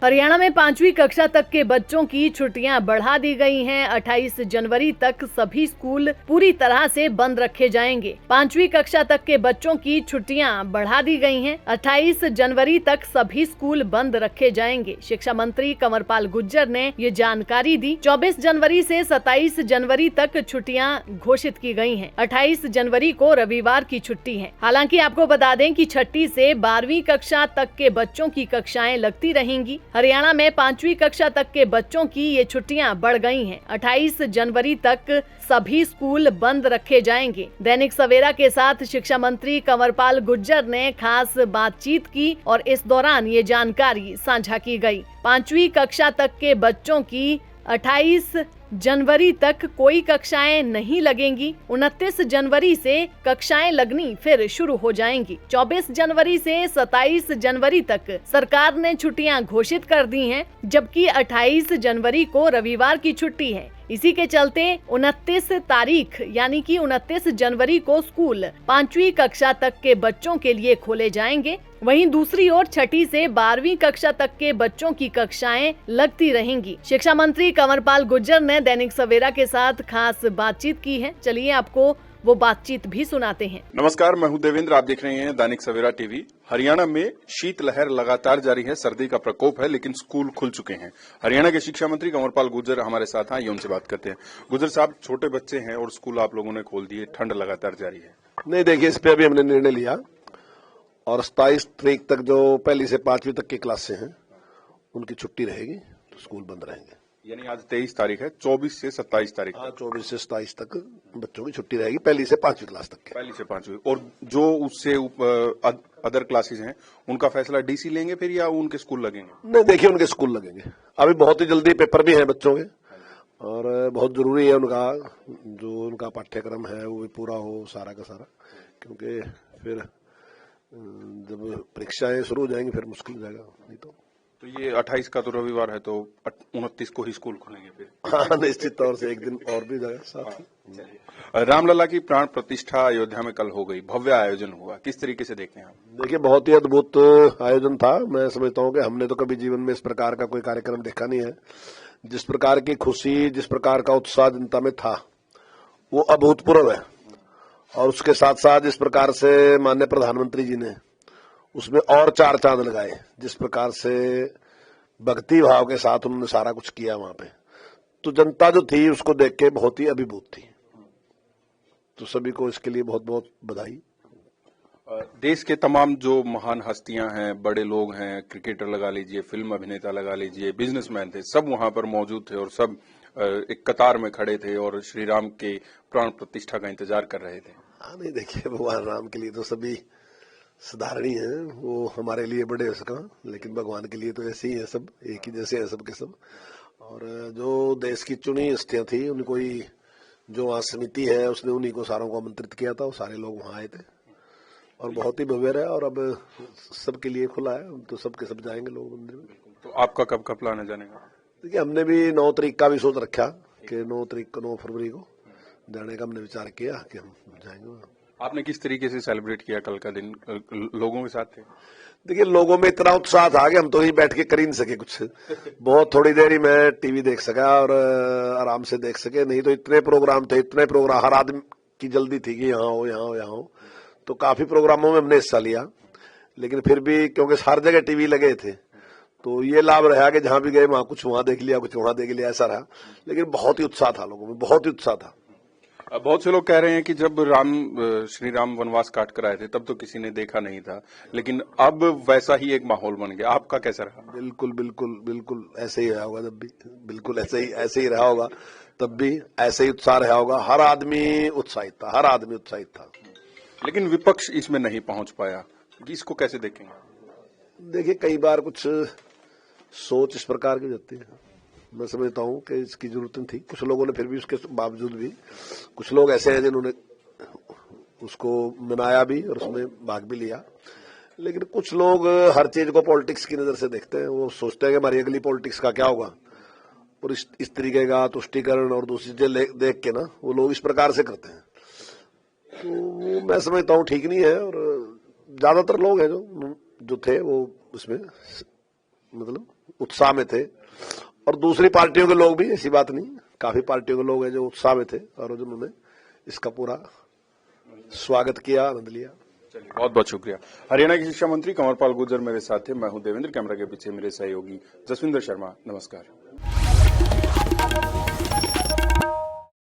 हरियाणा में 5वीं कक्षा तक के बच्चों की छुट्टियां बढ़ा दी गई हैं। 28 जनवरी तक सभी स्कूल पूरी तरह से बंद रखे जाएंगे। 5वीं कक्षा तक के बच्चों की छुट्टियां बढ़ा दी गई हैं। 28 जनवरी तक सभी स्कूल बंद रखे जाएंगे। शिक्षा मंत्री कंवरपाल गुर्जर ने ये जानकारी दी। 24 जनवरी से 27 जनवरी तक छुट्टियां घोषित की गई हैं। 28 जनवरी को रविवार की छुट्टी है। हालांकि आपको बता दें कि 6ठी से 12वीं कक्षा तक के बच्चों की कक्षाएं लगती रहेंगी। हरियाणा में 5वीं कक्षा तक के बच्चों की ये छुट्टियां बढ़ गई हैं। 28 जनवरी तक सभी स्कूल बंद रखे जाएंगे। दैनिक सवेरा के साथ शिक्षा मंत्री कंवरपाल गुर्जर ने खास बातचीत की और इस दौरान ये जानकारी साझा की गई। 5वीं कक्षा तक के बच्चों की 28 जनवरी तक कोई कक्षाएं नहीं लगेंगी। 29 जनवरी से कक्षाएं लगनी फिर शुरू हो जाएंगी। 24 जनवरी से 27 जनवरी तक सरकार ने छुट्टियां घोषित कर दी हैं, जबकि 28 जनवरी को रविवार की छुट्टी है। इसी के चलते 29 तारीख यानी कि 29 जनवरी को स्कूल 5वीं कक्षा तक के बच्चों के लिए खोले जाएंगे। वहीं दूसरी ओर 6ठी से 12वीं कक्षा तक के बच्चों की कक्षाएं लगती रहेंगी। शिक्षा मंत्री कंवरपाल गुर्जर ने दैनिक सवेरा के साथ खास बातचीत की है। चलिए आपको वो बातचीत भी सुनाते हैं। नमस्कार, मैं हूं देवेंद्र, आप देख रहे हैं दैनिक सवेरा टीवी। हरियाणा में शीतलहर लगातार जारी है, सर्दी का प्रकोप है, लेकिन स्कूल खुल चुके हैं। हरियाणा के शिक्षा मंत्री कंवरपाल गुर्जर हमारे साथ हैं, उनसे बात करते हैं। गुर्जर साहब, छोटे बच्चे हैं और स्कूल आप लोगों ने खोल दिए, ठंड लगातार जारी है। नहीं, देखिए, इस पे अभी हमने निर्णय लिया और 27 तारीख तक जो 1ली से 5वीं तक की क्लासें हैं उनकी छुट्टी रहेगी, तो स्कूल बंद रहेंगे। यानी आज 23 तारीख है, 24 से 27 तारीख। हाँ, 24 से 27 तक बच्चों की छुट्टी रहेगी, 1ली से 5वीं क्लास तक। 1ली से 5वीं। और जो उससे अदर क्लासेस हैं उनका फैसला डीसी लेंगे फिर, या उनके स्कूल लगेंगे? नहीं, देखिए, उनके स्कूल लगेंगे। अभी बहुत ही जल्दी पेपर भी है बच्चों के और बहुत जरूरी है उनका जो उनका पाठ्यक्रम है वो भी पूरा हो सारा का सारा, क्योंकि फिर जब परीक्षाएं शुरू हो जाएंगी फिर मुश्किल हो जाएगा। नहीं तो ये 28 का तो रविवार है, तो 29 को ही स्कूल खुलेंगे फिर? हाँ, निश्चित तौर से एक दिन और भी जाएगा साथ ही। रामलला की प्राण प्रतिष्ठा अयोध्या में कल हो गई, भव्य आयोजन हुआ, किस तरीके से देखते हैं आप? देखिए, बहुत ही अद्भुत आयोजन था। मैं समझता हूँ कि हमने तो कभी जीवन में इस प्रकार का कोई कार्यक्रम देखा नहीं है। जिस प्रकार की खुशी, जिस प्रकार का उत्साह जनता में था वो अभूतपूर्व है। और उसके साथ साथ जिस प्रकार से माननीय प्रधानमंत्री जी ने उसमें और 4 चांद लगाए, जिस प्रकार से भक्ति भाव के साथ उन्होंने सारा कुछ किया वहां पे, तो जनता जो थी उसको देख के बहुत ही अभिभूत थी। तो सभी को इसके लिए बहुत बहुत बधाई। देश के तमाम जो महान हस्तियां हैं, बड़े लोग हैं, क्रिकेटर लगा लीजिए, फिल्म अभिनेता लगा लीजिए, बिजनेसमैन थे, सब वहां पर मौजूद थे और सब एक कतार में खड़े थे और श्री राम के प्राण प्रतिष्ठा का इंतजार कर रहे थे। हाँ, नहीं, देखिए, भगवान राम के लिए तो सभी साधारणी है, वो हमारे लिए बड़े हो सका, लेकिन भगवान के लिए तो ऐसे ही है, सब एक ही जैसे है सबके सब। और जो देश की चुनी हस्तियां थी उनको ही, जो वहाँ समिति है उसने उन्हीं को सारों को आमंत्रित किया था, वो सारे लोग वहाँ आए थे और बहुत ही भव्य है। और अब सबके लिए खुला है, तो सबके सब जाएंगे लोग मंदिर में। तो आपका कब का प्लान है जाने का? देखिए, हमने भी 9 तारीख का भी सोच रखा कि 9 फरवरी को जाने का हमने विचार किया कि हम जाएंगे। आपने किस तरीके से सेलिब्रेट किया कल का दिन? लोगों के साथ थे? देखिए, लोगों में इतना उत्साह था कि हम तो ही बैठ के कर ही नहीं सके कुछ। बहुत थोड़ी देर ही मैं टीवी देख सका और आराम से देख सके, नहीं तो इतने प्रोग्राम थे, इतने प्रोग्राम, हर आदमी की जल्दी थी कि यहाँ हो यहाँ हो यहाँ हो। तो काफी प्रोग्रामों में हमने हिस्सा लिया, लेकिन फिर भी क्योंकि हर जगह टीवी लगे थे तो ये लाभ रहा कि जहां भी गए वहां कुछ वहां देख लिया, कुछ वहां देख लिया, ऐसा रहा। लेकिन बहुत ही उत्साह था लोगों में, बहुत ही उत्साह था। बहुत से लोग कह रहे हैं कि जब श्री राम वनवास काट कर आए थे तब तो किसी ने देखा नहीं था, लेकिन अब वैसा ही एक माहौल बन गया। आपका कैसा रहा? बिल्कुल बिल्कुल बिल्कुल ऐसे ही रहा होगा तब भी, बिल्कुल ऐसे ही रहा होगा तब भी, ऐसे ही उत्साह रहा होगा। हर आदमी उत्साहित था, हर आदमी उत्साहित था। लेकिन विपक्ष इसमें नहीं पहुंच पाया, इसको कैसे देखेंगे? देखिए, कई बार कुछ सोच इस प्रकार की जाती है, मैं समझता हूँ कि इसकी जरूरत थी। कुछ लोगों ने फिर भी उसके बावजूद भी, कुछ लोग ऐसे हैं जिन्होंने उसको मनाया भी और उसमें भाग भी लिया। लेकिन कुछ लोग हर चीज को पॉलिटिक्स की नजर से देखते हैं। वो सोचते हैं कि हमारी अगली पॉलिटिक्स का क्या होगा, और इस तरीके का तुष्टीकरण और दूसरी चीजें देख के ना वो लोग इस प्रकार से करते हैं। तो वो मैं समझता हूँ ठीक नहीं है। और ज्यादातर लोग हैं जो थे वो उसमें मतलब उत्साह में थे, और दूसरी पार्टियों के लोग भी, ऐसी बात नहीं, काफी पार्टियों के लोग हैं जो उत्साह में थे और जिन्होंने इसका पूरा स्वागत किया, आनंद लिया। चलिए, बहुत बहुत शुक्रिया। हरियाणा के शिक्षा मंत्री कंवरपाल गुर्जर मेरे साथ थे, मैं हूं देवेंद्र, कैमरा के पीछे मेरे सहयोगी जसविंदर शर्मा। नमस्कार।